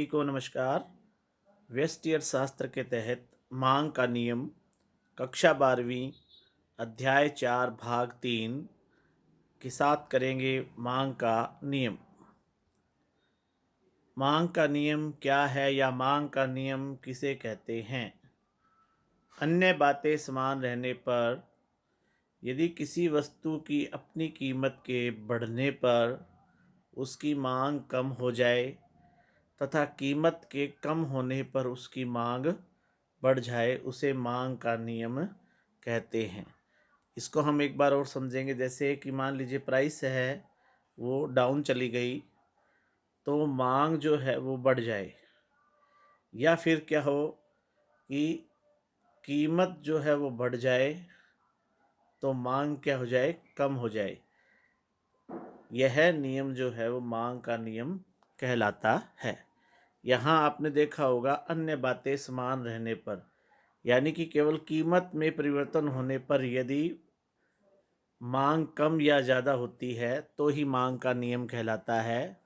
सभी को नमस्कार। व्यष्टि अर्थशास्त्र के तहत मांग का नियम कक्षा 12वीं अध्याय 4 भाग 3 के साथ करेंगे मांग का नियम। मांग का नियम क्या है या मांग का नियम किसे कहते हैं? अन्य बातें समान रहने पर यदि किसी वस्तु की अपनी कीमत के बढ़ने पर उसकी मांग कम हो जाए तथा कीमत के कम होने पर उसकी मांग बढ़ जाए, उसे मांग का नियम कहते हैं। इसको हम एक बार और समझेंगे। जैसे कि मान लीजिए प्राइस है वो डाउन चली गई तो मांग जो है वो बढ़ जाए, या फिर क्या हो कि कीमत जो है वो बढ़ जाए तो मांग क्या हो जाए, कम हो जाए। यह नियम जो है वो मांग का नियम कहलाता है। यहाँ आपने देखा होगा अन्य बातें समान रहने पर, यानी कि केवल कीमत में परिवर्तन होने पर यदि मांग कम या ज़्यादा होती है तो ही मांग का नियम कहलाता है।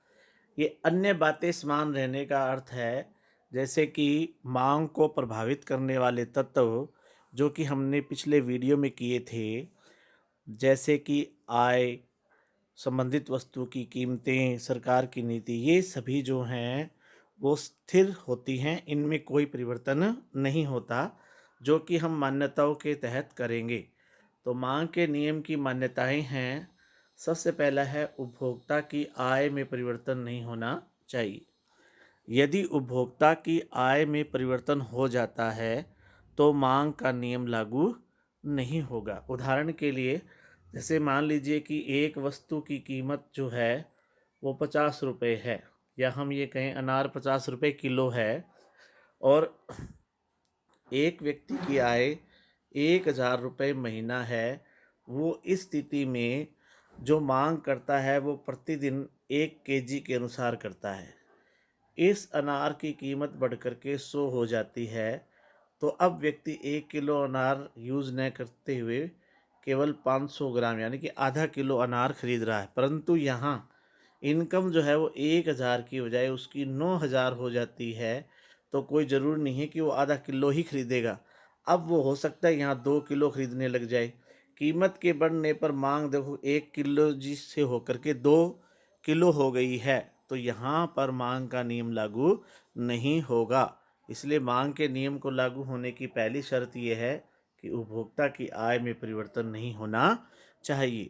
ये अन्य बातें समान रहने का अर्थ है जैसे कि मांग को प्रभावित करने वाले तत्व जो कि हमने पिछले वीडियो में किए थे, जैसे कि आय, संबंधित वस्तु की कीमतें, सरकार की नीति, ये सभी जो हैं वो स्थिर होती हैं, इनमें कोई परिवर्तन नहीं होता, जो कि हम मान्यताओं के तहत करेंगे। तो मांग के नियम की मान्यताएं हैं। सबसे पहला है उपभोक्ता की आय में परिवर्तन नहीं होना चाहिए। यदि उपभोक्ता की आय में परिवर्तन हो जाता है तो मांग का नियम लागू नहीं होगा। उदाहरण के लिए जैसे मान लीजिए कि एक वस्तु की कीमत जो है वो 50 रुपये है, या हम ये कहें अनार 50 रुपये किलो है, और एक व्यक्ति की आय 1,000 रुपये महीना है। वो इस स्थिति में जो मांग करता है वो प्रतिदिन 1 केजी के अनुसार करता है। इस अनार की कीमत बढ़कर के 100 हो जाती है तो अब व्यक्ति 1 किलो अनार यूज़ न करते हुए केवल 500 ग्राम यानी कि आधा किलो अनार खरीद रहा है, परंतु यहाँ इनकम जो है वो 1,000 की बजाय उसकी 9,000 हो जाती है। तो कोई ज़रूरी नहीं है कि वो आधा किलो ही खरीदेगा। अब वो हो सकता है यहाँ 2 किलो खरीदने लग जाए। कीमत के बढ़ने पर मांग देखो 1 किलो जी से होकर के 2 किलो हो गई है, तो यहाँ पर मांग का नियम लागू नहीं होगा। इसलिए मांग के नियम को लागू होने की पहली शर्त यह है कि उपभोक्ता की आय में परिवर्तन नहीं होना चाहिए।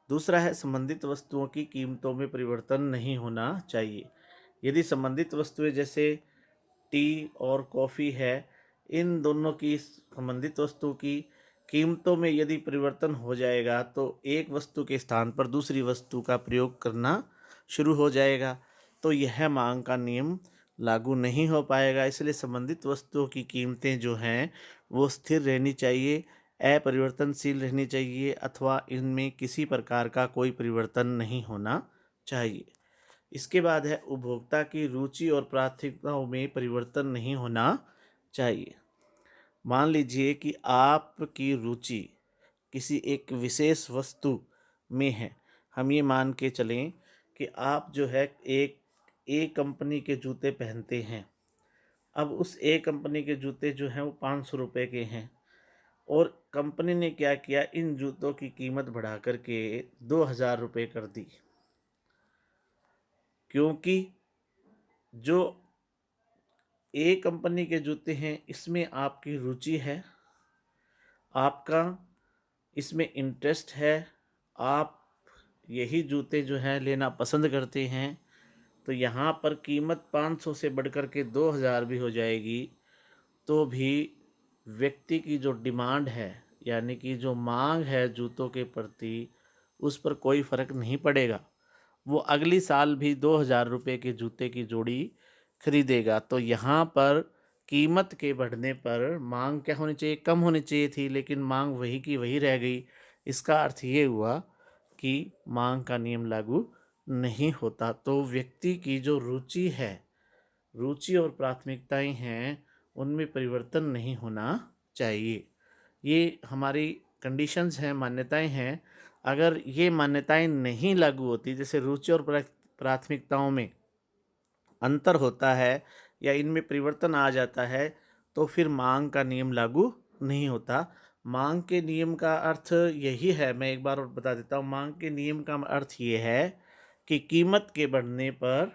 दूसरा है संबंधित वस्तुओं की कीमतों में परिवर्तन नहीं होना चाहिए। यदि संबंधित वस्तुएं जैसे टी और कॉफ़ी है, इन दोनों की संबंधित वस्तु की कीमतों में यदि परिवर्तन हो जाएगा तो एक वस्तु के स्थान पर दूसरी वस्तु का प्रयोग करना शुरू हो जाएगा, तो यह मांग का नियम लागू नहीं हो पाएगा। इसलिए संबंधित वस्तुओं की कीमतें जो हैं वो स्थिर रहनी चाहिए, अपरिवर्तनशील रहनी चाहिए, अथवा इनमें किसी प्रकार का कोई परिवर्तन नहीं होना चाहिए। इसके बाद है उपभोक्ता की रुचि और प्राथमिकताओं में परिवर्तन नहीं होना चाहिए। मान लीजिए कि आपकी रुचि किसी एक विशेष वस्तु में है। हम ये मान के चलें कि आप जो है एक ए कंपनी के जूते पहनते हैं। अब उस ए कंपनी के जूते जो हैं वो 500 रुपये के हैं, और कंपनी ने क्या किया, इन जूतों की कीमत बढ़ा करके 2,000 रुपये कर दी, क्योंकि जो ए कंपनी के जूते हैं इसमें आपकी रुचि है, आपका इसमें इंटरेस्ट है, आप यही जूते जो हैं लेना पसंद करते हैं। तो यहाँ पर कीमत 500 से बढ़कर के 2,000 भी हो जाएगी तो भी व्यक्ति की जो डिमांड है, यानी कि जो मांग है जूतों के प्रति, उस पर कोई फ़र्क नहीं पड़ेगा। वो अगली साल भी 2,000 रुपये के जूते की जोड़ी खरीदेगा। तो यहाँ पर कीमत के बढ़ने पर मांग क्या होनी चाहिए, कम होनी चाहिए थी, लेकिन मांग वही की वही रह गई। इसका अर्थ ये हुआ कि मांग का नियम लागू नहीं होता। तो व्यक्ति की जो रुचि है, रुचि और प्राथमिकताएं हैं, उनमें परिवर्तन नहीं होना चाहिए। ये हमारी कंडीशंस हैं, मान्यताएं हैं। अगर ये मान्यताएं नहीं लागू होती, जैसे रुचि और प्राथमिकताओं में अंतर होता है या इनमें परिवर्तन आ जाता है तो फिर मांग का नियम लागू नहीं होता। मांग के नियम का अर्थ यही है, मैं एक बार और बता देता हूँ। मांग के नियम का अर्थ ये है कि कीमत के बढ़ने पर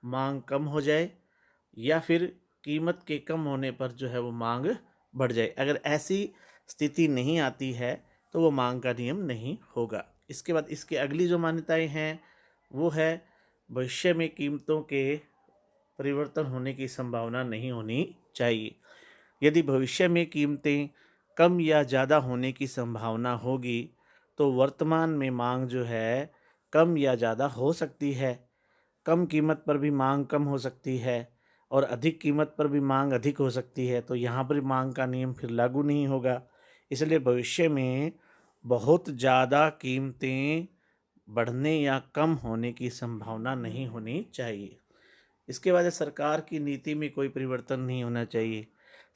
मांग कम हो जाए या फिर कीमत के कम होने पर जो है वो मांग बढ़ जाए। अगर ऐसी स्थिति नहीं आती है तो वो मांग का नियम नहीं होगा। इसके बाद इसके अगली जो मान्यताएं हैं वो है भविष्य में कीमतों के परिवर्तन होने की संभावना नहीं होनी चाहिए। यदि भविष्य में कीमतें कम या ज़्यादा होने की संभावना होगी तो वर्तमान में मांग जो है कम या ज़्यादा हो सकती है। कम कीमत पर भी मांग कम हो सकती है और अधिक कीमत पर भी मांग अधिक हो सकती है, तो यहाँ पर मांग का नियम फिर लागू नहीं होगा। इसलिए भविष्य में बहुत ज़्यादा कीमतें बढ़ने या कम होने की संभावना नहीं होनी चाहिए। इसके बाद सरकार की नीति में कोई परिवर्तन नहीं होना चाहिए।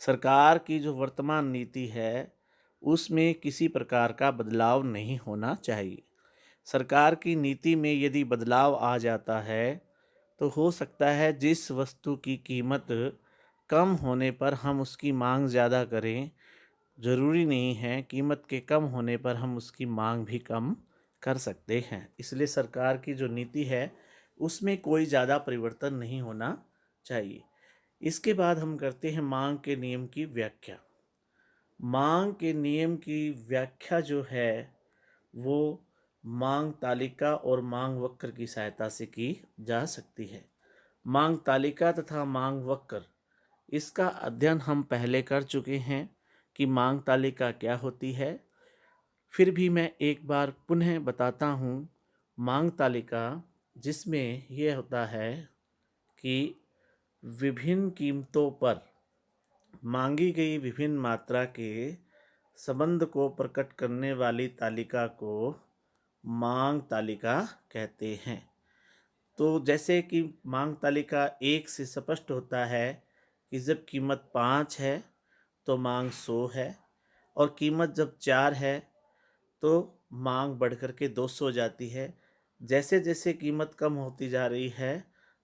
सरकार की जो वर्तमान नीति है उसमें किसी प्रकार का बदलाव नहीं होना चाहिए। सरकार की नीति में यदि बदलाव आ जाता है तो हो सकता है जिस वस्तु की कीमत कम होने पर हम उसकी मांग ज़्यादा करें, ज़रूरी नहीं है कीमत के कम होने पर हम उसकी मांग भी कम कर सकते हैं। इसलिए सरकार की जो नीति है उसमें कोई ज़्यादा परिवर्तन नहीं होना चाहिए। इसके बाद हम करते हैं मांग के नियम की व्याख्या। मांग के नियम की व्याख्या जो है वो मांग तालिका और मांग वक्र की सहायता से की जा सकती है। मांग तालिका तथा मांग वक्र, इसका अध्ययन हम पहले कर चुके हैं कि मांग तालिका क्या होती है। फिर भी मैं एक बार पुनः बताता हूँ। मांग तालिका जिसमें यह होता है कि विभिन्न कीमतों पर मांगी गई विभिन्न मात्रा के संबंध को प्रकट करने वाली तालिका को मांग तालिका कहते हैं। तो जैसे कि मांग तालिका एक से स्पष्ट होता है कि जब कीमत 5 है तो मांग 100 है और कीमत जब 4 है तो मांग बढ़ कर के 200 हो जाती है। जैसे जैसे कीमत कम होती जा रही है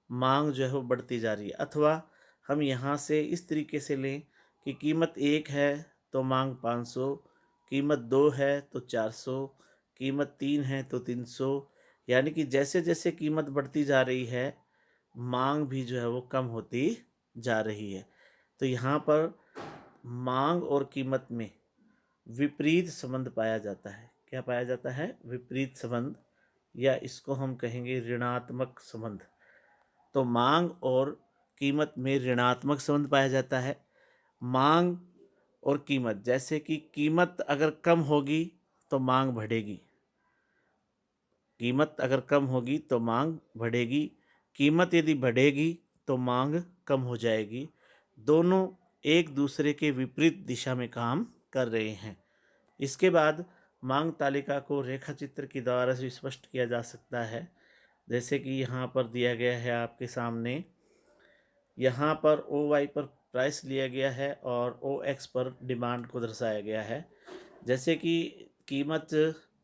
मांग जो है वो बढ़ती जा रही है। अथवा हम यहाँ से इस तरीके से लें कि कीमत 1 है तो मांग 500, कीमत 2 है तो 400, कीमत 3 है तो 300। यानी कि जैसे जैसे कीमत बढ़ती जा रही है मांग भी जो है वो कम होती जा रही है। तो यहाँ पर मांग और कीमत में विपरीत संबंध पाया जाता है। क्या पाया जाता है? विपरीत संबंध, या इसको हम कहेंगे ऋणात्मक संबंध। तो मांग और कीमत में ऋणात्मक संबंध पाया जाता है। मांग और कीमत, जैसे कि कीमत अगर कम होगी तो मांग बढ़ेगी, कीमत अगर कम होगी तो मांग बढ़ेगी, कीमत यदि बढ़ेगी तो मांग कम हो जाएगी। दोनों एक दूसरे के विपरीत दिशा में काम कर रहे हैं। इसके बाद मांग तालिका को रेखा चित्र के द्वारा से स्पष्ट किया जा सकता है। जैसे कि यहाँ पर दिया गया है आपके सामने। यहाँ पर ओ वाई पर प्राइस लिया गया है और ओ एक्स पर डिमांड को दर्शाया गया है। जैसे कि कीमत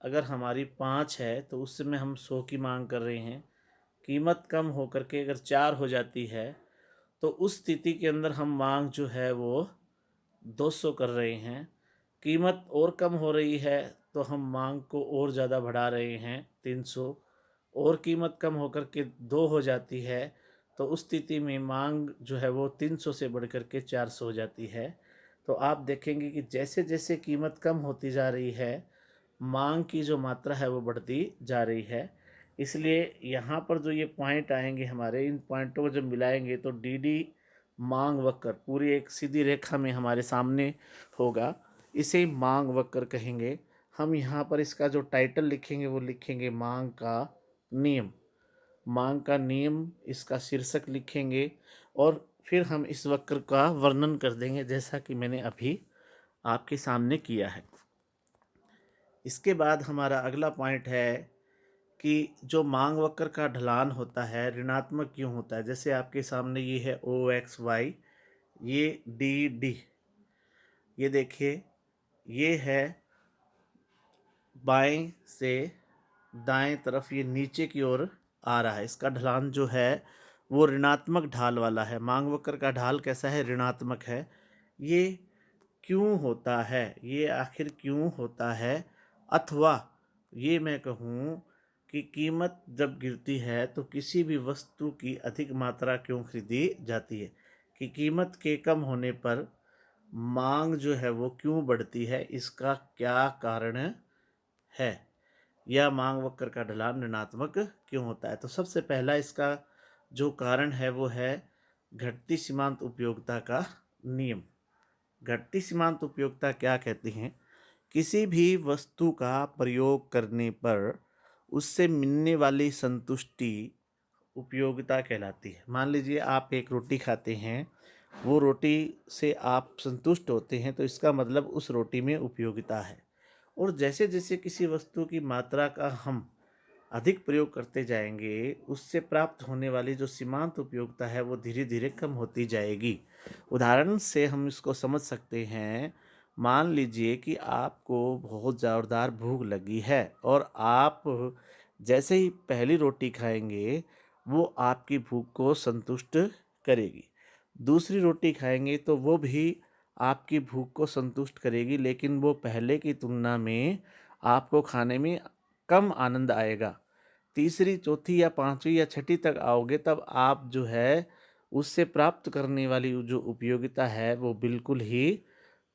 अगर हमारी 5 है तो उस समय हम 100 की मांग कर रहे हैं। कीमत कम होकर के अगर 4 हो जाती है तो उस स्थिति के अंदर हम मांग जो है वो 200 कर रहे हैं। कीमत और कम हो रही है तो हम मांग को और ज़्यादा बढ़ा रहे हैं 300। और कीमत कम होकर के 2 हो जाती है तो उस स्थिति में मांग जो है वो 300 से बढ़ कर के 400 हो जाती है। तो आप देखेंगे कि जैसे जैसे कीमत कम होती जा रही है मांग की जो मात्रा है वो बढ़ती जा रही है। इसलिए यहाँ पर जो ये पॉइंट आएंगे हमारे, इन पॉइंटों को जब मिलाएंगे तो डी डी मांग वक्र पूरी एक सीधी रेखा में हमारे सामने होगा। इसे मांग वक्र कहेंगे। हम यहाँ पर इसका जो टाइटल लिखेंगे वो लिखेंगे मांग का नियम। मांग का नियम इसका शीर्षक लिखेंगे और फिर हम इस वक्र का वर्णन कर देंगे जैसा कि मैंने अभी आपके सामने किया है। इसके बाद हमारा अगला पॉइंट है कि जो मांग वक्र का ढलान होता है ऋणात्मक क्यों होता है। जैसे आपके सामने ये है ओ एक्स वाई, ये डी डी, ये देखिए ये है बाएं से दाएं तरफ, ये नीचे की ओर आ रहा है। इसका ढलान जो है वो ऋणात्मक ढाल वाला है। मांग वक्र का ढाल कैसा है? ऋणात्मक है। ये क्यों होता है? ये आखिर क्यों होता है? अथवा ये मैं कहूँ कि कीमत जब गिरती है तो किसी भी वस्तु की अधिक मात्रा क्यों खरीदी जाती है? कि कीमत के कम होने पर मांग जो है वो क्यों बढ़ती है? इसका क्या कारण है? या मांग वक्र का ढलान ऋणात्मक क्यों होता है? तो सबसे पहला इसका जो कारण है वो है घटती सीमांत उपयोगिता का नियम। घटती सीमांत उपयोगिता क्या कहती हैं? किसी भी वस्तु का प्रयोग करने पर उससे मिलने वाली संतुष्टि उपयोगिता कहलाती है। मान लीजिए आप एक रोटी खाते हैं, वो रोटी से आप संतुष्ट होते हैं, तो इसका मतलब उस रोटी में उपयोगिता है। और जैसे जैसे किसी वस्तु की मात्रा का हम अधिक प्रयोग करते जाएंगे, उससे प्राप्त होने वाली जो सीमांत उपयोगिता है वो धीरे धीरे कम होती जाएगी। उदाहरण से हम इसको समझ सकते हैं। मान लीजिए कि आपको बहुत ज़ोरदार भूख लगी है और आप जैसे ही पहली रोटी खाएंगे वो आपकी भूख को संतुष्ट करेगी। दूसरी रोटी खाएंगे तो वो भी आपकी भूख को संतुष्ट करेगी, लेकिन वो पहले की तुलना में आपको खाने में कम आनंद आएगा। तीसरी, चौथी या पांचवी या छठी तक आओगे तब आप जो है उससे प्राप्त करने वाली जो उपयोगिता है वो बिल्कुल ही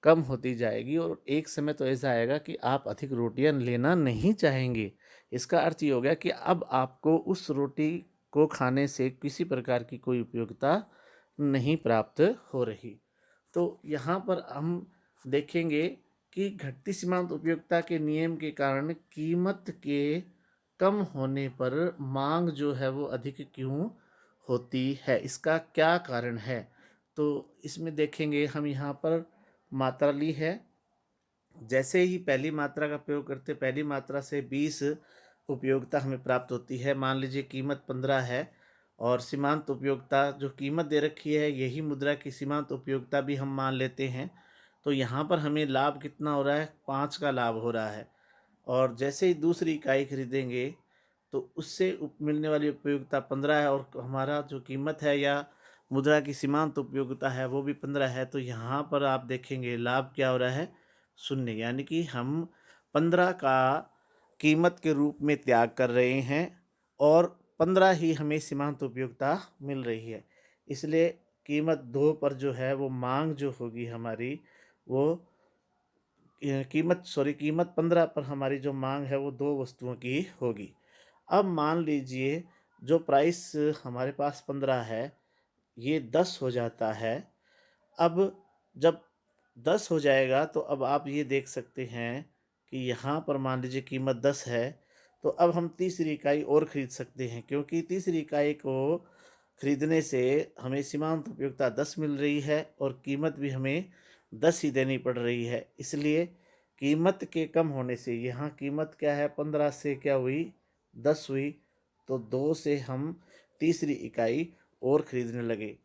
कम होती जाएगी और एक समय तो ऐसा आएगा कि आप अधिक रोटियां लेना नहीं चाहेंगे। इसका अर्थ ये हो गया कि अब आपको उस रोटी को खाने से किसी प्रकार की कोई उपयोगिता नहीं प्राप्त हो रही। तो यहाँ पर हम देखेंगे कि घटती सीमांत उपयोगिता के नियम के कारण कीमत के कम होने पर मांग जो है वो अधिक क्यों होती है? इसका क्या कारण है? तो इसमें देखेंगे हम यहाँ पर मात्रा ली है। जैसे ही पहली मात्रा का प्रयोग करते, पहली मात्रा से 20 उपयोगिता हमें प्राप्त होती है। मान लीजिए कीमत 15 है और सीमांत उपयोगिता जो कीमत दे रखी है यही मुद्रा की सीमांत उपयोगिता भी हम मान लेते हैं। तो यहाँ पर हमें लाभ कितना हो रहा है? 5 का लाभ हो रहा है। और जैसे ही दूसरी इकाई खरीदेंगे तो उससे मिलने वाली उपयोगिता 15 है और हमारा जो कीमत है या मुद्रा की सीमांत उपयोगिता है वो भी 15 है। तो यहाँ पर आप देखेंगे लाभ क्या हो रहा है? शून्य। यानी कि हम 15 का कीमत के रूप में त्याग कर रहे हैं और 15 ही हमें सीमांत उपयोगिता मिल रही है। इसलिए कीमत 2 पर जो है वो मांग जो होगी हमारी वो कीमत 15 पर हमारी जो मांग है वो 2 वस्तुओं की होगी। अब मान लीजिए जो प्राइस हमारे पास 15 है ये 10 हो जाता है। अब जब 10 हो जाएगा तो अब आप ये देख सकते हैं कि यहाँ पर मान लीजिए कीमत 10 है, तो अब हम तीसरी इकाई और ख़रीद सकते हैं, क्योंकि तीसरी इकाई को खरीदने से हमें सीमांत उपयोगिता 10 मिल रही है और कीमत भी हमें 10 ही देनी पड़ रही है। इसलिए कीमत के कम होने से, यहाँ कीमत क्या है 15 से क्या हुई 10 हुई, तो 2 से हम तीसरी इकाई और ख़रीदने लगे।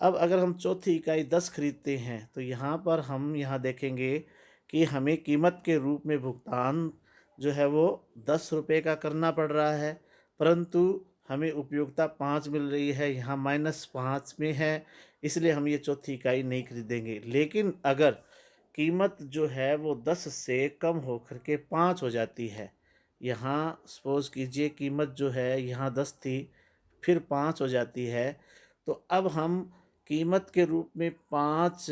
अब अगर हम चौथी इकाई 10 खरीदते हैं तो यहाँ पर हम यहाँ देखेंगे कि हमें कीमत के रूप में भुगतान जो है वो 10 रुपये का करना पड़ रहा है, परंतु हमें उपयोगिता 5 मिल रही है, यहाँ -5 में है, इसलिए हम ये चौथी इकाई नहीं खरीदेंगे। लेकिन अगर कीमत जो है वो 10 से कम हो कर के 5 हो जाती है, यहाँ सपोज़ कीजिए कीमत जो है यहाँ 10 थी फिर 5 हो जाती है, तो अब हम कीमत के रूप में 5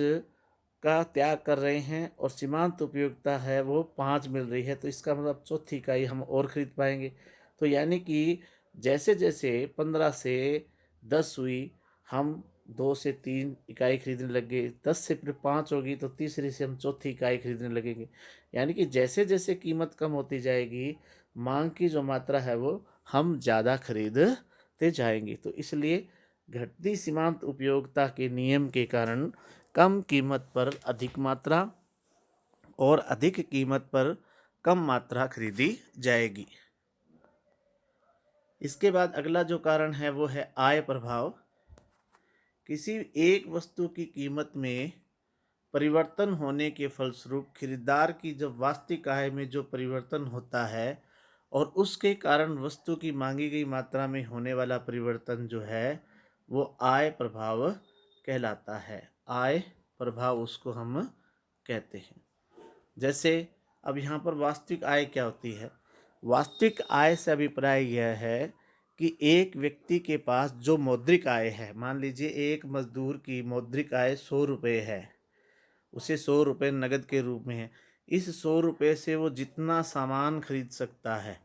का त्याग कर रहे हैं और सीमांत उपयोगिता है वो 5 मिल रही है, तो इसका मतलब चौथी इकाई हम और ख़रीद पाएंगे। तो यानी कि जैसे जैसे 15 से 10 हुई, हम 2 से 3 इकाई खरीदने लगे, 10 से फिर 5 होगी तो तीसरी से हम चौथी इकाई खरीदने लगेंगे। यानी कि जैसे जैसे कीमत कम होती जाएगी, मांग की जो मात्रा है वो हम ज़्यादा खरीदते जाएंगे। तो इसलिए घटती सीमांत उपयोगिता के नियम के कारण कम कीमत पर अधिक मात्रा और अधिक कीमत पर कम मात्रा खरीदी जाएगी। इसके बाद अगला जो कारण है वो है आय प्रभाव। किसी एक वस्तु की कीमत में परिवर्तन होने के फलस्वरूप खरीदार की जब वास्तविक आय में जो परिवर्तन होता है और उसके कारण वस्तु की मांगी गई मात्रा में होने वाला परिवर्तन जो है वो आय प्रभाव कहलाता है। आय प्रभाव उसको हम कहते हैं। जैसे अब यहाँ पर वास्तविक आय क्या होती है? वास्तविक आय से अभिप्राय यह है कि एक व्यक्ति के पास जो मौद्रिक आय है, मान लीजिए एक मजदूर की मौद्रिक आय 100 रुपये है, उसे 100 रुपये नगद के रूप में है। इस 100 रुपये से वो जितना सामान खरीद सकता है,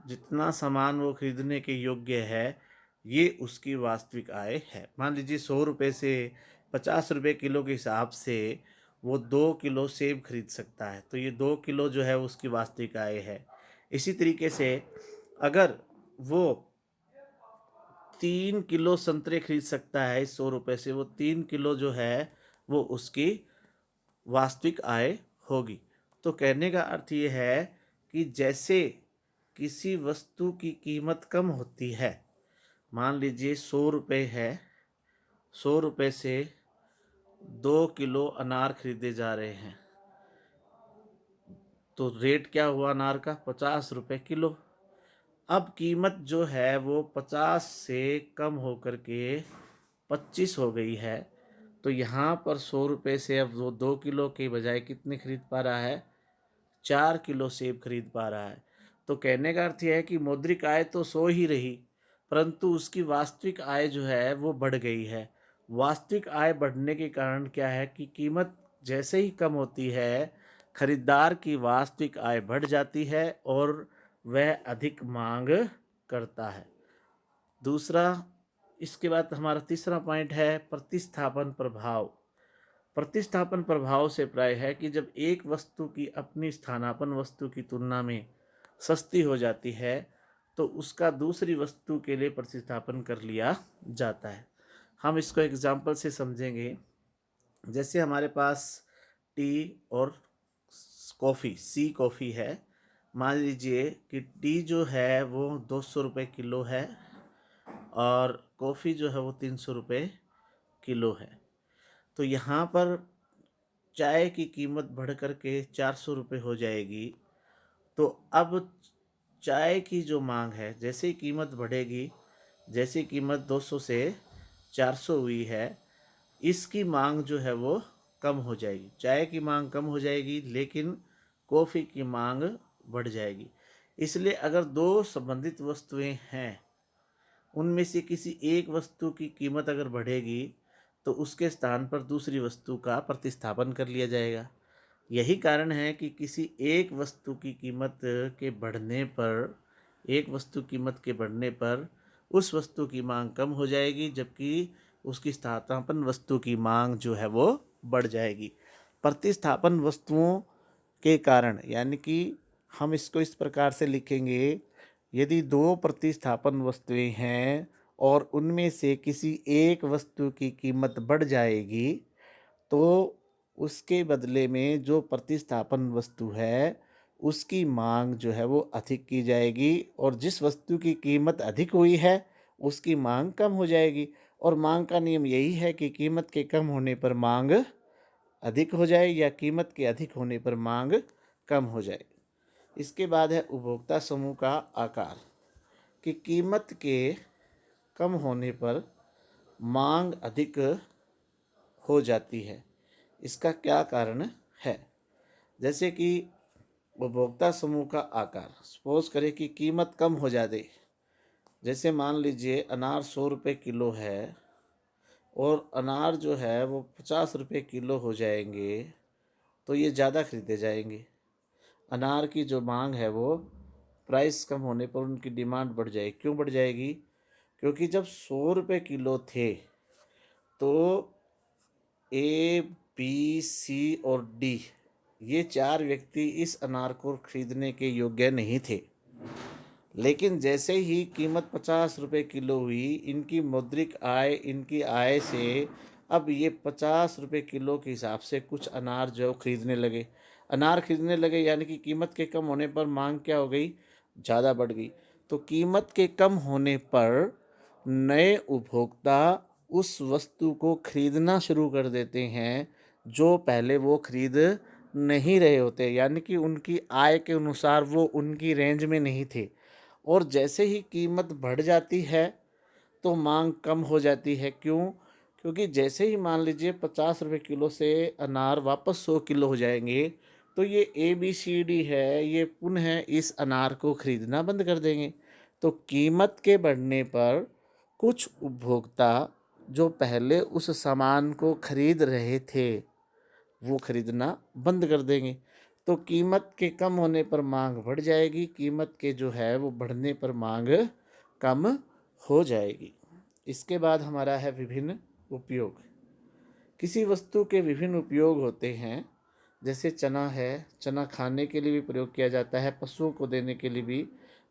जितना सामान वो खरीदने के योग्य है, ये उसकी वास्तविक आय है। मान लीजिए 100 रुपये से 50 रुपये किलो के हिसाब से वो 2 किलो सेब खरीद सकता है, तो ये 2 किलो जो है उसकी वास्तविक आय है। इसी तरीके से अगर वो 3 किलो संतरे खरीद सकता है इस 100 रुपये से, वो 3 किलो जो है वो उसकी वास्तविक आय होगी। तो कहने का अर्थ ये है कि जैसे किसी वस्तु की कीमत कम होती है, मान लीजिए 100 रुपये है, 100 रुपये से 2 किलो अनार खरीदे जा रहे हैं, तो रेट क्या हुआ अनार का? 50 रुपये किलो। अब कीमत जो है वो 50 से कम होकर के 25 हो गई है, तो यहाँ पर 100 रुपये से अब वो 2 किलो के बजाय कितने खरीद पा रहा है? 4 किलो सेब खरीद पा रहा है। तो कहने का अर्थ यह है कि मौद्रिक आय तो 100 ही रही, परंतु उसकी वास्तविक आय जो है वो बढ़ गई है। वास्तविक आय बढ़ने के कारण क्या है कि कीमत जैसे ही कम होती है, खरीदार की वास्तविक आय बढ़ जाती है और वह अधिक मांग करता है। दूसरा, इसके बाद हमारा तीसरा पॉइंट है प्रतिस्थापन प्रभाव। प्रतिस्थापन प्रभाव से प्राय है कि जब एक वस्तु की अपनी स्थानापन्न वस्तु की तुलना में सस्ती हो जाती है, तो उसका दूसरी वस्तु के लिए प्रतिस्थापन कर लिया जाता है। हम इसको एग्जाम्पल से समझेंगे। जैसे हमारे पास टी और कॉफ़ी, सी कॉफ़ी है। मान लीजिए कि टी जो है वो 200 रुपये किलो है और कॉफ़ी जो है वो 300 रुपये किलो है। तो यहाँ पर चाय की कीमत बढ़ कर के 400 रुपये हो जाएगी। तो अब चाय की जो मांग है, जैसे ही कीमत बढ़ेगी, जैसे कीमत 200 से 400 हुई है, इसकी मांग जो है वो कम हो जाएगी। चाय की मांग कम हो जाएगी लेकिन कॉफ़ी की मांग बढ़ जाएगी। इसलिए अगर दो संबंधित वस्तुएं हैं, उनमें से किसी एक वस्तु की कीमत अगर बढ़ेगी तो उसके स्थान पर दूसरी वस्तु का प्रतिस्थापन कर लिया जाएगा। यही कारण है कि किसी एक वस्तु की कीमत के बढ़ने पर, एक वस्तु कीमत के बढ़ने पर उस वस्तु की मांग कम हो जाएगी, जबकि उसकी स्थानापन्न वस्तु की मांग जो है वो बढ़ जाएगी। प्रतिस्थापन वस्तुओं के कारण, यानी कि हम इसको इस प्रकार से लिखेंगे, यदि दो प्रतिस्थापन वस्तुएं हैं और उनमें से किसी एक वस्तु की कीमत बढ़ जाएगी, तो उसके बदले में जो प्रतिस्थापन वस्तु है उसकी मांग जो है वो अधिक की जाएगी, और जिस वस्तु की कीमत अधिक हुई है उसकी मांग कम हो जाएगी। और मांग का नियम यही है कि कीमत के कम होने पर मांग अधिक हो जाए या कीमत के अधिक होने पर मांग कम हो जाए। इसके बाद है उपभोक्ता समूह का आकार, कि कीमत के कम होने पर मांग अधिक हो जाती है। इसका क्या कारण है? जैसे कि उपभोक्ता समूह का आकार, सपोज करें कि कीमत कम हो जाए। जैसे मान लीजिए अनार 100 रुपये किलो है और अनार जो है वो 50 रुपये किलो हो जाएंगे, तो ये ज़्यादा खरीदे जाएंगे। अनार की जो मांग है वो प्राइस कम होने पर उनकी डिमांड बढ़ जाएगी। क्यों बढ़ जाएगी? क्योंकि जब 100 रुपये किलो थे तो ए, बी, सी और डी, ये चार व्यक्ति इस अनार को खरीदने के योग्य नहीं थे। लेकिन जैसे ही कीमत 50 रुपये किलो हुई, इनकी मौद्रिक आय, इनकी आय से अब ये 50 रुपये किलो के हिसाब से कुछ अनार जो खरीदने लगे। अनार खरीदने लगे यानी कि कीमत के कम होने पर मांग क्या हो गई? ज़्यादा बढ़ गई। तो कीमत के कम होने पर नए उपभोक्ता उस वस्तु को खरीदना शुरू कर देते हैं जो पहले वो खरीद नहीं रहे होते, यानी कि उनकी आय के अनुसार वो उनकी रेंज में नहीं थे। और जैसे ही कीमत बढ़ जाती है तो मांग कम हो जाती है। क्यों? क्योंकि जैसे ही मान लीजिए 50 रुपये किलो से अनार वापस 100 किलो हो जाएंगे, तो ये ABCD है, ये पुनः इस अनार को खरीदना बंद कर देंगे। तो कीमत के बढ़ने पर कुछ उपभोक्ता जो पहले उस सामान को खरीद रहे थे वो खरीदना बंद कर देंगे। तो कीमत के कम होने पर मांग बढ़ जाएगी, कीमत के जो है वो बढ़ने पर मांग कम हो जाएगी। इसके बाद हमारा है विभिन्न उपयोग। किसी वस्तु के विभिन्न उपयोग होते हैं। जैसे चना है, चना खाने के लिए भी प्रयोग किया जाता है, पशुओं को देने के लिए भी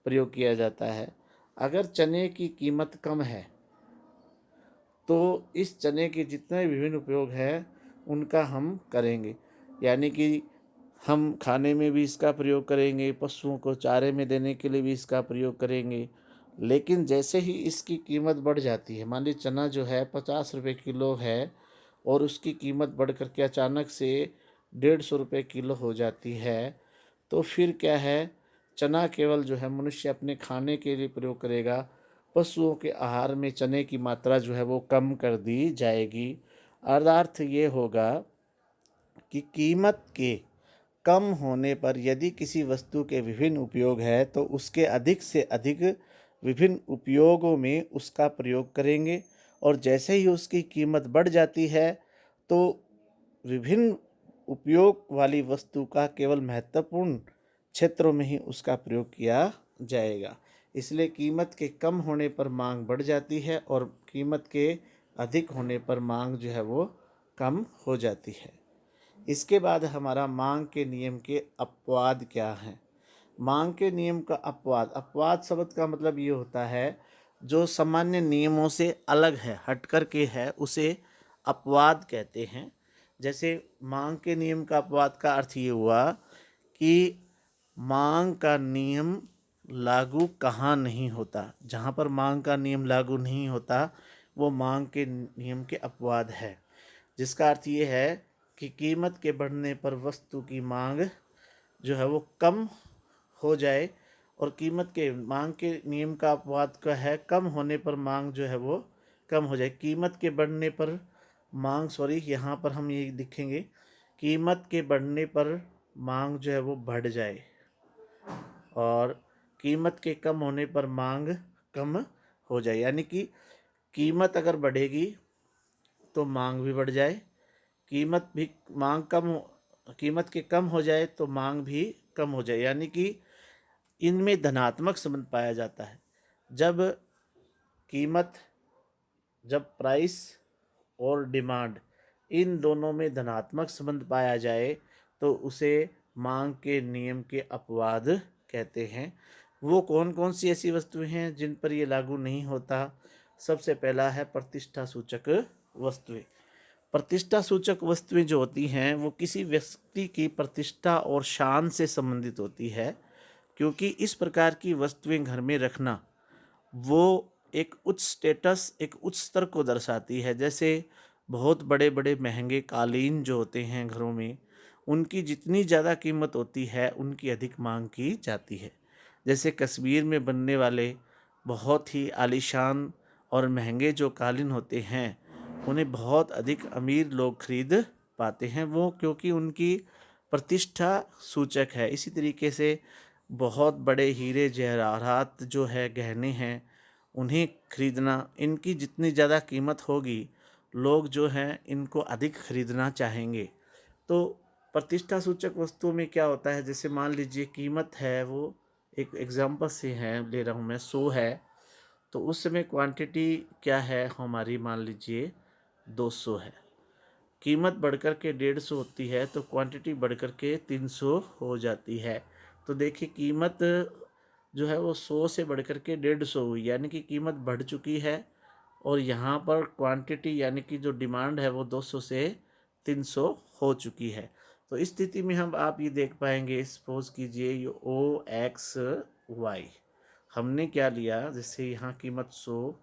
प्रयोग किया जाता है। अगर चने की कीमत कम है तो इस चने के जितने विभिन्न उपयोग हैं उनका हम करेंगे। यानी कि हम खाने में भी इसका प्रयोग करेंगे, पशुओं को चारे में देने के लिए भी इसका प्रयोग करेंगे। लेकिन जैसे ही इसकी कीमत बढ़ जाती है, मान लीजिए चना जो है 50 रुपये किलो है और उसकी कीमत बढ़ कर के अचानक से 150 रुपये किलो हो जाती है, तो फिर क्या है, चना केवल जो है मनुष्य अपने खाने के लिए प्रयोग करेगा, पशुओं के आहार में चने की मात्रा जो है वो कम कर दी जाएगी। अर्थात ये होगा कि कीमत के कम होने पर यदि किसी वस्तु के विभिन्न उपयोग है तो उसके अधिक से अधिक विभिन्न उपयोगों में उसका प्रयोग करेंगे, और जैसे ही उसकी कीमत बढ़ जाती है तो विभिन्न उपयोग वाली वस्तु का केवल महत्वपूर्ण क्षेत्रों में ही उसका प्रयोग किया जाएगा। इसलिए कीमत के कम होने पर मांग बढ़ जाती है और कीमत के अधिक होने पर मांग जो है वो कम हो जाती है। इसके बाद हमारा मांग के नियम के अपवाद क्या हैं। मांग के नियम का अपवाद, अपवाद शब्द का मतलब ये होता है जो सामान्य नियमों से अलग है, हट कर के है, उसे अपवाद कहते हैं। जैसे मांग के नियम का अपवाद का अर्थ ये हुआ कि मांग का नियम लागू कहाँ नहीं होता। जहाँ पर मांग का नियम लागू नहीं होता वो मांग के नियम के अपवाद है, जिसका अर्थ ये है कि कीमत के बढ़ने पर वस्तु की मांग जो है वो कम हो जाए, और कीमत के मांग के नियम का अपवाद का है कम होने पर मांग जो है वो कम हो जाए। कीमत के बढ़ने पर मांग, यहाँ पर हम ये लिखेंगे, कीमत के बढ़ने पर मांग जो है वो बढ़ जाए, और कीमत के कम होने पर मांग कम हो जाए। यानी कि कीमत अगर बढ़ेगी तो मांग भी बढ़ जाए, कीमत भी मांग कम कीमत के कम हो जाए तो मांग भी कम हो जाए। यानी कि इनमें धनात्मक संबंध पाया जाता है। जब कीमत, जब प्राइस और डिमांड इन दोनों में धनात्मक संबंध पाया जाए तो उसे मांग के नियम के अपवाद कहते हैं। वो कौन कौन सी ऐसी वस्तुएं हैं जिन पर ये लागू नहीं होता। सबसे पहला है प्रतिष्ठा सूचक वस्तुएं। प्रतिष्ठा सूचक वस्तुएं जो होती हैं वो किसी व्यक्ति की प्रतिष्ठा और शान से संबंधित होती है, क्योंकि इस प्रकार की वस्तुएं घर में रखना वो एक उच्च स्टेटस, एक उच्च स्तर को दर्शाती है। जैसे बहुत बड़े बड़े महंगे कालीन जो होते हैं घरों में, उनकी जितनी ज़्यादा कीमत होती है उनकी अधिक मांग की जाती है। जैसे कश्मीर में बनने वाले बहुत ही आलीशान और महंगे जो कालीन होते हैं उन्हें बहुत अधिक अमीर लोग खरीद पाते हैं, वो क्योंकि उनकी प्रतिष्ठा सूचक है। इसी तरीके से बहुत बड़े हीरे जवाहरात जो है, गहने हैं, उन्हें खरीदना, इनकी जितनी ज़्यादा कीमत होगी लोग जो हैं इनको अधिक खरीदना चाहेंगे। तो प्रतिष्ठा सूचक वस्तुओं में क्या होता है, जैसे मान लीजिए कीमत है वो, एक एग्जांपल से है ले रहा हूँ मैं, 100 है, तो उस समय क्वांटिटी क्या है हमारी, मान लीजिए 200 है। कीमत बढ़कर के 150 होती है तो क्वांटिटी बढ़कर के 300 हो जाती है। तो देखिए कीमत जो है वो 100 से बढ़कर के 150 हुई, यानी कि कीमत बढ़ चुकी है, और यहाँ पर क्वांटिटी यानी कि जो डिमांड है वो 200 से 300 हो चुकी है। तो इस स्थिति में हम आप ये देख पाएंगे, सपोज कीजिए ये OXY हमने क्या लिया, जैसे यहाँ कीमत 100,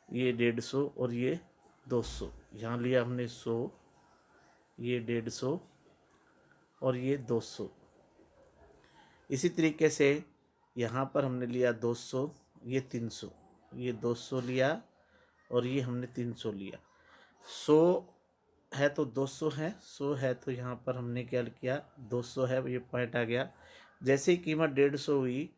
ये 150 और ये 200, यहाँ लिया हमने 100, ये 150 और ये 200। इसी तरीके से यहाँ पर हमने लिया 200, ये 300, ये 200 लिया और ये हमने 300 लिया। 100 है तो 200 है, 100 है तो यहाँ पर हमने क्या किया, 200 है, ये पॉइंट आ गया। जैसे ही कीमत 150 हुई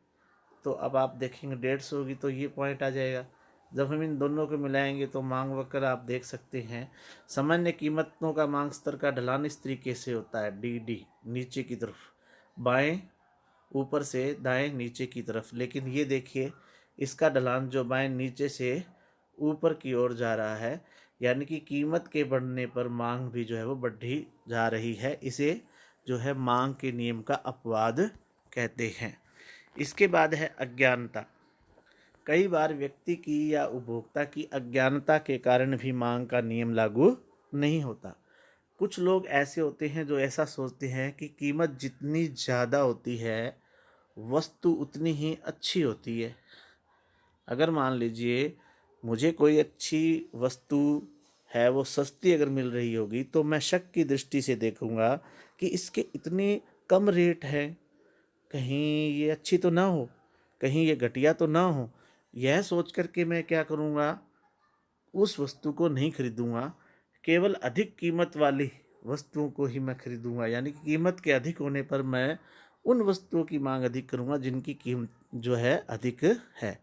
तो अब आप देखेंगे 150 होगी तो ये पॉइंट आ जाएगा। जब हम इन दोनों को मिलाएंगे तो मांग वक्र आप देख सकते हैं। सामान्य कीमतों का मांग स्तर का ढलान इस तरीके से होता है, डी डी नीचे की तरफ, बाएं ऊपर से दाएं नीचे की तरफ। लेकिन ये देखिए इसका ढलान जो बाएं नीचे से ऊपर की ओर जा रहा है, यानी कि कीमत के बढ़ने पर मांग भी जो है वो बढ़ी जा रही है। इसे जो है मांग के नियम का अपवाद कहते हैं। इसके बाद है अज्ञानता। कई बार व्यक्ति की या उपभोक्ता की अज्ञानता के कारण भी मांग का नियम लागू नहीं होता। कुछ लोग ऐसे होते हैं जो ऐसा सोचते हैं कि कीमत जितनी ज़्यादा होती है वस्तु उतनी ही अच्छी होती है। अगर मान लीजिए मुझे कोई अच्छी वस्तु है वो सस्ती अगर मिल रही होगी तो मैं शक की दृष्टि से देखूंगा कि इसके इतने कम रेट है, कहीं ये अच्छी तो ना हो, कहीं ये घटिया तो ना हो। यह सोच कर के मैं क्या करूँगा, उस वस्तु को नहीं खरीदूँगा, केवल अधिक कीमत वाली वस्तुओं को ही मैं खरीदूँगा। यानी कि कीमत के अधिक होने पर मैं उन वस्तुओं की मांग अधिक करूँगा जिनकी कीमत जो है अधिक है।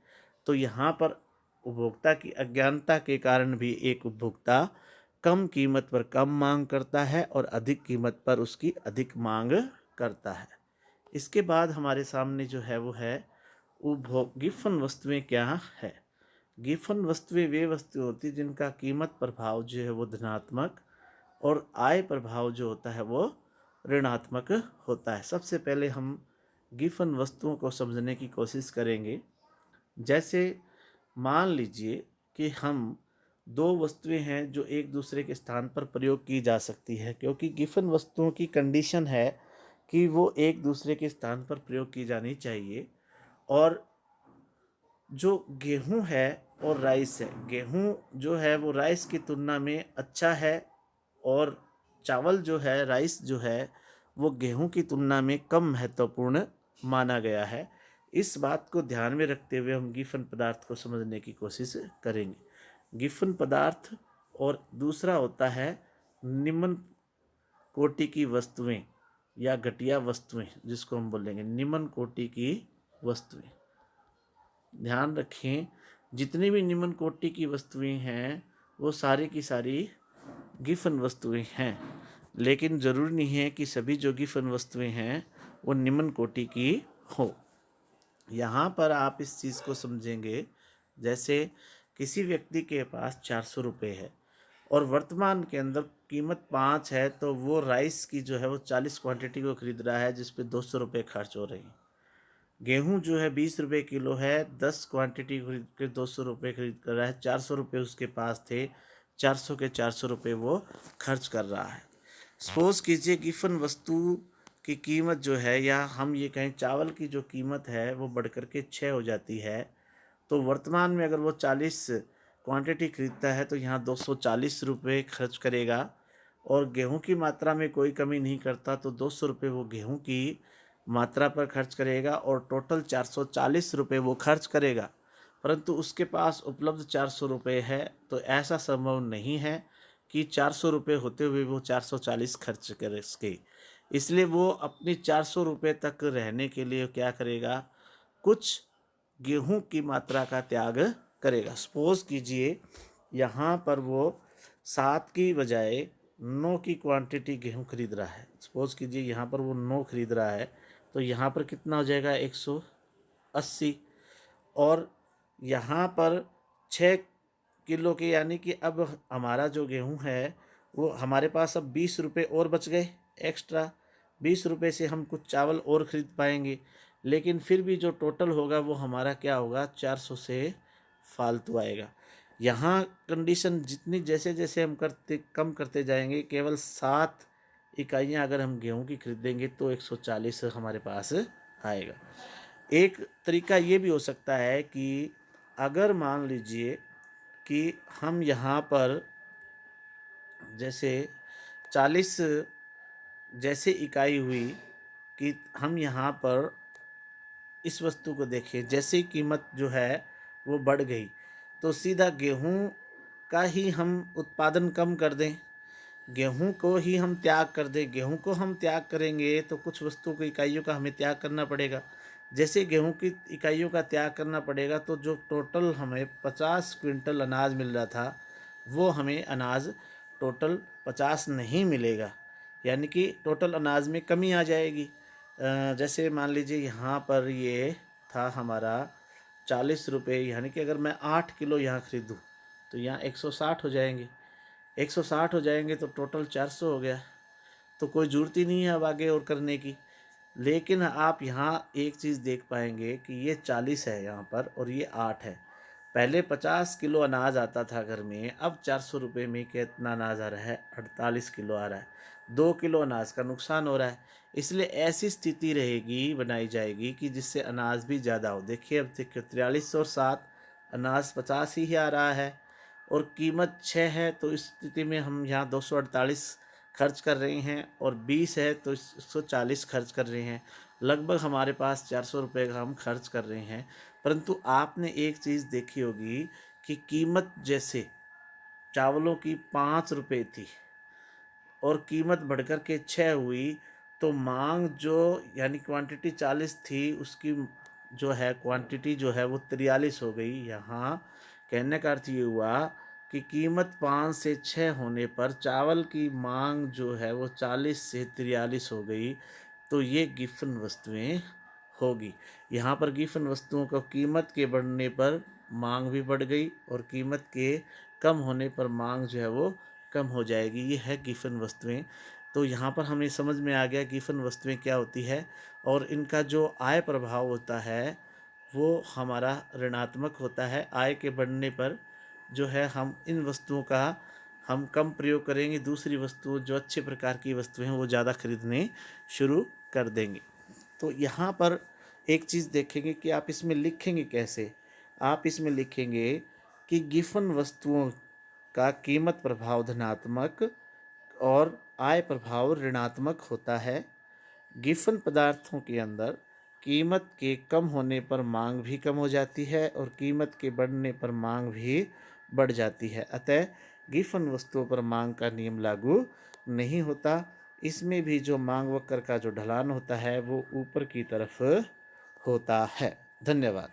तो यहाँ पर उपभोक्ता की अज्ञानता के कारण भी एक उपभोक्ता कम कीमत पर कम मांग करता है और अधिक कीमत पर उसकी अधिक मांग करता है। इसके बाद हमारे सामने जो है वो है उपभोग गिफन वस्तुएं क्या है। गिफन वस्तुएं वे वस्तुएं होती जिनका कीमत प्रभाव जो है वो धनात्मक और आय प्रभाव जो होता है वो ऋणात्मक होता है। सबसे पहले हम गिफन वस्तुओं को समझने की कोशिश करेंगे। जैसे मान लीजिए कि हम दो वस्तुएं हैं जो एक दूसरे के स्थान पर प्रयोग की जा सकती है, क्योंकि गिफन वस्तुओं की कंडीशन है कि वो एक दूसरे के स्थान पर प्रयोग की जानी चाहिए। और जो गेहूं है और राइस है, गेहूं जो है वो राइस की तुलना में अच्छा है और चावल जो है, राइस जो है वो गेहूं की तुलना में कम महत्वपूर्ण माना गया है। इस बात को ध्यान में रखते हुए हम गिफन पदार्थ को समझने की कोशिश करेंगे। गिफन पदार्थ और दूसरा होता है निम्न कोटि की वस्तुएं या घटिया वस्तुएं, जिसको हम बोलेंगे निम्न कोटि की वस्तुएं। ध्यान रखें जितनी भी निम्न कोटि की वस्तुएं हैं वो सारी की सारी गिफन वस्तुएं हैं, लेकिन ज़रूरी नहीं है कि सभी जो गिफन वस्तुएं हैं वो निम्न कोटि की हो। यहाँ पर आप इस चीज़ को समझेंगे, जैसे किसी व्यक्ति के पास 400 रुपये है और वर्तमान के अंदर कीमत 5 है, तो वो राइस की जो है वो 40 क्वांटिटी को खरीद रहा है जिस पे 200 रुपये खर्च हो रहे हैं। गेहूं जो है 20 रुपये किलो है, 10 क्वांटिटी खरीद के 200 रुपये खरीद कर रहा है। 400 रुपये उसके पास थे, 400 के 400 रुपये वो खर्च कर रहा है। सपोज कीजिए गिफन वस्तु की कीमत जो है, या हम ये कहें चावल की जो कीमत है वो बढ़ कर के 6 हो जाती है, तो वर्तमान में अगर वो 40 क्वांटिटी खरीदता है तो यहाँ 240 रुपये खर्च करेगा। और गेहूं की मात्रा में कोई कमी नहीं करता तो 200 रुपये वो गेहूं की मात्रा पर खर्च करेगा और टोटल 440 रुपये वो खर्च करेगा। परंतु उसके पास उपलब्ध 400 रुपये है, तो ऐसा संभव नहीं है कि 400 रुपये होते हुए वो 440 खर्च कर सके। इसलिए वो अपनी 400 रुपये तक रहने के लिए क्या करेगा, कुछ गेहूं की मात्रा का त्याग करेगा। सपोज कीजिए यहाँ पर वो 7 की बजाय 9 की क्वांटिटी गेहूं खरीद रहा है। सपोज कीजिए यहाँ पर वो 9 खरीद रहा है, तो यहाँ पर कितना हो जाएगा 180। और यहाँ पर 6 किलो के, यानी कि अब हमारा जो गेहूं है वो हमारे पास अब 20 रुपये और बच गए एक्स्ट्रा। 20 रुपये से हम कुछ चावल और ख़रीद पाएंगे, लेकिन फिर भी जो टोटल होगा वो हमारा क्या होगा, 400 से फालतू आएगा। यहाँ कंडीशन जितनी जैसे जैसे हम कम करते जाएंगे, केवल 7 इकाइयाँ अगर हम गेहूं की खरीदेंगे तो 140 हमारे पास आएगा। एक तरीका ये भी हो सकता है कि अगर मान लीजिए कि हम यहाँ पर जैसे 40 जैसे इकाई हुई कि हम यहाँ पर इस वस्तु को देखें, जैसे कीमत जो है वो बढ़ गई तो सीधा गेहूं का ही हम उत्पादन कम कर दें, गेहूँ को ही हम त्याग कर दें, गेहूँ को हम त्याग करेंगे तो कुछ वस्तुओं की इकाइयों का हमें त्याग करना पड़ेगा। जैसे गेहूँ की इकाइयों का त्याग करना पड़ेगा तो जो टोटल हमें 50 क्विंटल अनाज मिल रहा था वो हमें अनाज टोटल 50 नहीं मिलेगा, यानी कि टोटल अनाज में कमी आ जाएगी। जैसे मान लीजिए यहाँ पर ये था हमारा 40 रुपये, यानी कि अगर मैं 8 किलो यहाँ ख़रीदूँ तो यहाँ 160 हो जाएंगे, 160 हो जाएंगे तो टोटल 400 हो गया। तो कोई ज़रूरत ही नहीं है अब आगे और करने की। लेकिन आप यहाँ एक चीज़ देख पाएंगे कि ये 40 है यहाँ पर और ये 8 है। पहले 50 किलो अनाज आता था घर में, अब 400 रुपये में कितना अनाज आ रहा है, 48 किलो आ रहा है। 2 किलो अनाज का नुकसान हो रहा है। इसलिए ऐसी स्थिति रहेगी, बनाई जाएगी कि जिससे अनाज भी ज़्यादा हो। देखिए अब देखिए 43 और 7 अनाज 50 ही आ रहा है और कीमत 6 है, तो इस स्थिति में हम यहाँ 248 खर्च कर रहे हैं और 20 है तो 140 खर्च कर रहे हैं। लगभग हमारे पास 400 रुपये का हम खर्च कर रहे हैं। परंतु आपने एक चीज़ देखी होगी कि कीमत जैसे चावलों की 5 रुपये थी और कीमत बढ़कर के 6 हुई, तो मांग जो यानी क्वांटिटी 40 थी उसकी जो है क्वांटिटी जो है वो 43 हो गई। यहाँ कहने का अर्थ ये हुआ कि कीमत 5 से 6 होने पर चावल की मांग जो है वो 40 से 43 हो गई। तो ये गिफन वस्तुएं होगी। यहाँ पर गिफन वस्तुओं को कीमत के बढ़ने पर मांग भी बढ़ गई और कीमत के कम होने पर मांग जो है वो कम हो जाएगी। ये है गिफन वस्तुएं। तो यहाँ पर हमें समझ में आ गया गिफन वस्तुएं क्या होती है और इनका जो आय प्रभाव होता है वो हमारा ऋणात्मक होता है। आय के बढ़ने पर जो है हम इन वस्तुओं का हम कम प्रयोग करेंगे, दूसरी वस्तुओं जो अच्छे प्रकार की वस्तुएं हैं वो ज़्यादा खरीदने शुरू कर देंगे। तो यहाँ पर एक चीज़ देखेंगे कि आप इसमें लिखेंगे कैसे। आप इसमें लिखेंगे कि गिफन वस्तुओं का कीमत प्रभाव धनात्मक और आय प्रभाव ऋणात्मक होता है। गिफन पदार्थों के अंदर कीमत के कम होने पर मांग भी कम हो जाती है और कीमत के बढ़ने पर मांग भी बढ़ जाती है। अतः गिफन वस्तुओं पर मांग का नियम लागू नहीं होता। इसमें भी जो मांग वक्र का जो ढलान होता है वो ऊपर की तरफ होता है। धन्यवाद।